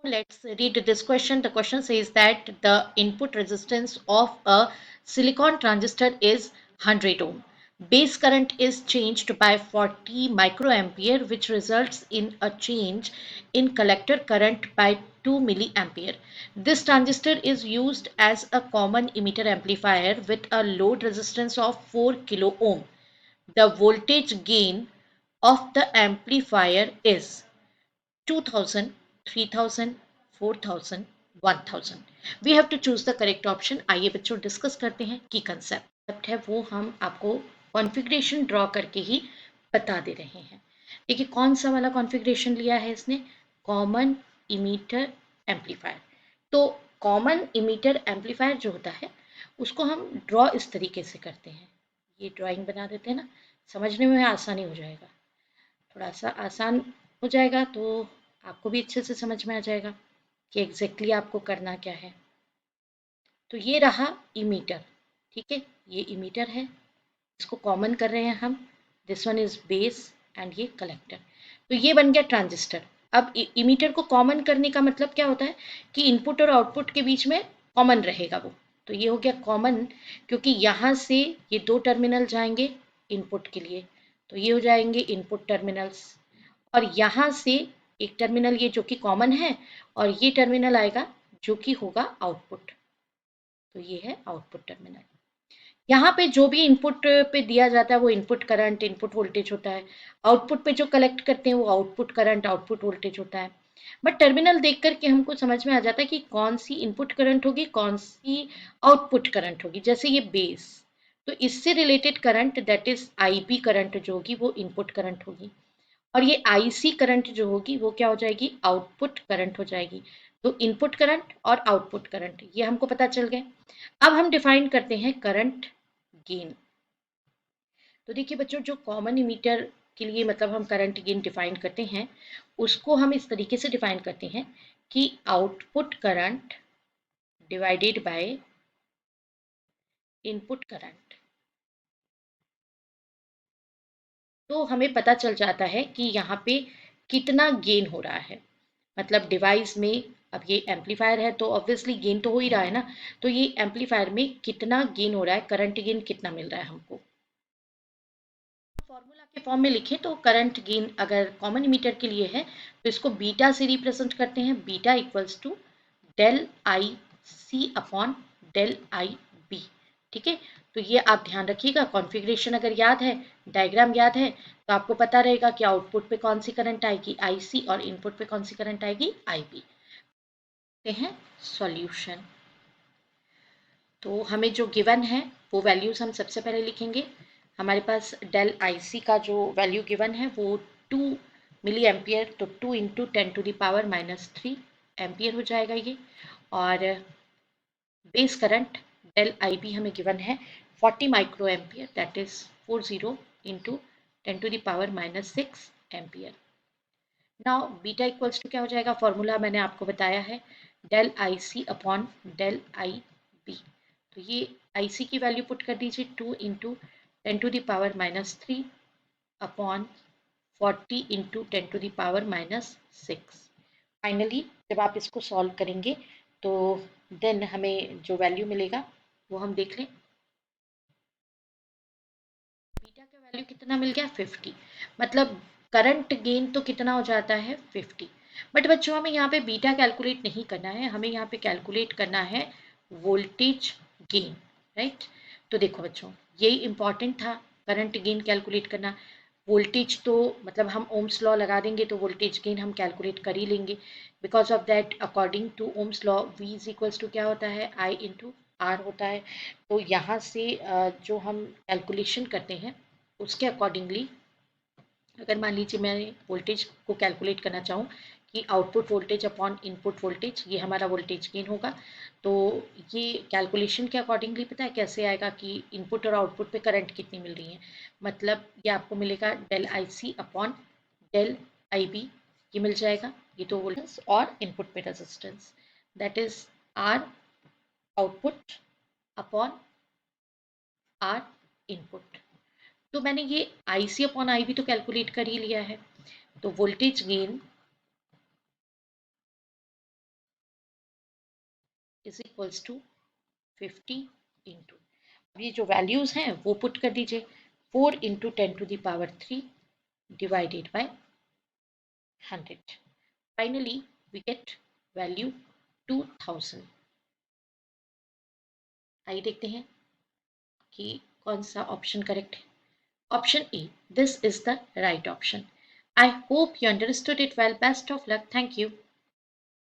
Let's read this question. The question says that the input resistance of a silicon transistor is 100 ohm. Base current is changed by 40 microampere, which results in a change in collector current by 2 milliampere. This transistor is used as a common emitter amplifier with a load resistance of 4 kilo ohm. The voltage gain of the amplifier is 2000, 3000, 4000, 1000. We have to choose the correct option. आइए बच्चों discuss करते हैं की concept है वो हम आपको configuration draw करके ही बता दे रहे हैं। देखिए कौन सा वाला कॉन्फ़िगरेशन लिया है इसने, कॉमन इमीटर एम्पलीफायर। तो कॉमन इमीटर एम्पलीफायर जो होता है उसको हम ड्रॉ इस तरीके से करते हैं। ये ड्राइंग बना देते हैं ना, समझने में आसानी हो जाएगा, थोड़ा सा आसान हो जाएगा तो आपको भी अच्छे से समझ में आ जाएगा कि एग्जैक्टली आपको करना क्या है। तो ये रहा इमीटर, ठीक है, ये इमीटर है, इसको कॉमन कर रहे हैं हम। This one is base and ये कलेक्टर। तो ये बन गया ट्रांजिस्टर। अब इमीटर को कॉमन करने का मतलब क्या होता है कि इनपुट और आउटपुट के बीच में कॉमन रहेगा वो। तो ये हो गया कॉमन, क्योंकि यहाँ से ये दो टर्मिनल जाएंगे इनपुट के लिए, तो ये हो जाएंगे इनपुट टर्मिनल्स। और यहाँ से एक टर्मिनल ये जो कि कॉमन है, और ये टर्मिनल आएगा जो कि होगा आउटपुट। तो ये है आउटपुट टर्मिनल। यहाँ पे जो भी इनपुट पे दिया जाता है वो इनपुट करंट, इनपुट वोल्टेज होता है। आउटपुट पे जो कलेक्ट करते हैं वो आउटपुट करंट, आउटपुट वोल्टेज होता है। बट टर्मिनल देख करके हमको समझ में आ जाता है कि कौन सी इनपुट करंट होगी, कौन सी आउटपुट करंट होगी। जैसे ये बेस, तो इससे related current that is IB current जो होगी वो इनपुट करंट होगी। और ये आईसी करंट जो होगी वो क्या हो जाएगी, आउटपुट करंट हो जाएगी। तो इनपुट करंट और आउटपुट करंट ये हमको पता चल गए। अब हम डिफाइन करते हैं करंट गेन। तो देखिए बच्चों, जो कॉमन इमीटर के लिए मतलब हम करंट गेन डिफाइन करते हैं उसको हम इस तरीके से डिफाइन करते हैं कि output current divided by input current. तो हमें पता चल जाता है कि यहाँ पे कितना गेन हो रहा है। मतलब डिवाइस में, अब ये एम्पलीफायर है तो ऑब्वियसली गेन तो हो ही रहा है ना। तो ये एम्पलीफायर में कितना गेन हो रहा है, करंट गेन कितना मिल रहा है हमको। फॉर्मूला के फॉर्म में लिखें तो करंट गेन अगर कॉमन इमीटर के लिए है तो इसको बीटा से रिप्रेजेंट करते हैं। Beta equals to del I C upon del I B. ठीक है, तो ये आप ध्यान रखिएगा। कॉन्फ़िगरेशन अगर याद है, डायग्राम याद है, तो आपको पता रहेगा कि आउटपुट पे कौन सी करंट आएगी आई सी, और इनपुट पे कौन सी करंट आएगी आई बी। हैं सॉल्यूशन। तो हमें जो गिवन है वो वैल्यूज हम सबसे पहले लिखेंगे। हमारे पास डेल आई सी का जो वैल्यू गिवन है वो 2 मिली एम्पियर, तो 2 इंटू 10⁻³ एम्पियर हो जाएगा ये। और base current del I B हमें गिवन है 40 micro ampere, that is 40 into 10⁻⁻6 ampere. Now beta equals to क्या हो जाएगा, फॉर्मूला मैंने आपको बताया है, del I C upon del I B. तो ये आई सी की वैल्यू पुट कर दीजिए 2 इंटू 10⁻³ अपॉन 40 इंटू 10⁻⁻6। फाइनली जब आप इसको सॉल्व करेंगे तो देन हमें जो वैल्यू मिलेगा वो हम देख लें। बीटा का वैल्यू कितना मिल गया, 50। मतलब करंट गेन तो कितना हो जाता है, 50। बट बच्चों हमें यहाँ पे बीटा कैलकुलेट नहीं करना है, हमें यहाँ पे कैलकुलेट करना है वोल्टेज गेन, राइट। तो देखो बच्चों, यही इंपॉर्टेंट था, करंट गेन कैलकुलेट करना। वोल्टेज तो मतलब हम ओम्स लॉ लगा देंगे तो वोल्टेज गेन हम कैलकुलेट कर ही लेंगे। Because of that according to Ohm's law V is equals to क्या होता है, आई इंटू आर होता है। तो यहाँ से जो हम कैलकुलेशन करते हैं उसके अकॉर्डिंगली, अगर मान लीजिए मैं वोल्टेज को कैलकुलेट करना चाहूँ कि output voltage upon input voltage, ये हमारा वोल्टेज गेन होगा। तो ये कैलकुलेशन के अकॉर्डिंगली पता है कैसे आएगा कि इनपुट और आउटपुट पे करंट कितनी मिल रही है। मतलब ये आपको मिलेगा del I C upon del I B, ये मिल जाएगा। ये तो वोल्टेज और इनपुट पे resistance, that is R output upon R input. तो मैंने ये आई सी अपॉन आई भी तो कैलकुलेट कर ही लिया है। तो voltage gain is equals to 50 into, अब ये जो वैल्यूज हैं वो पुट कर दीजिए, 4 into 10⁻³ divided by 100. Finally, we get value 2000. आइए देखते हैं कि कौन सा ऑप्शन करेक्ट है. Option A. This is the right option. I hope you understood it well. Best of luck. Thank you.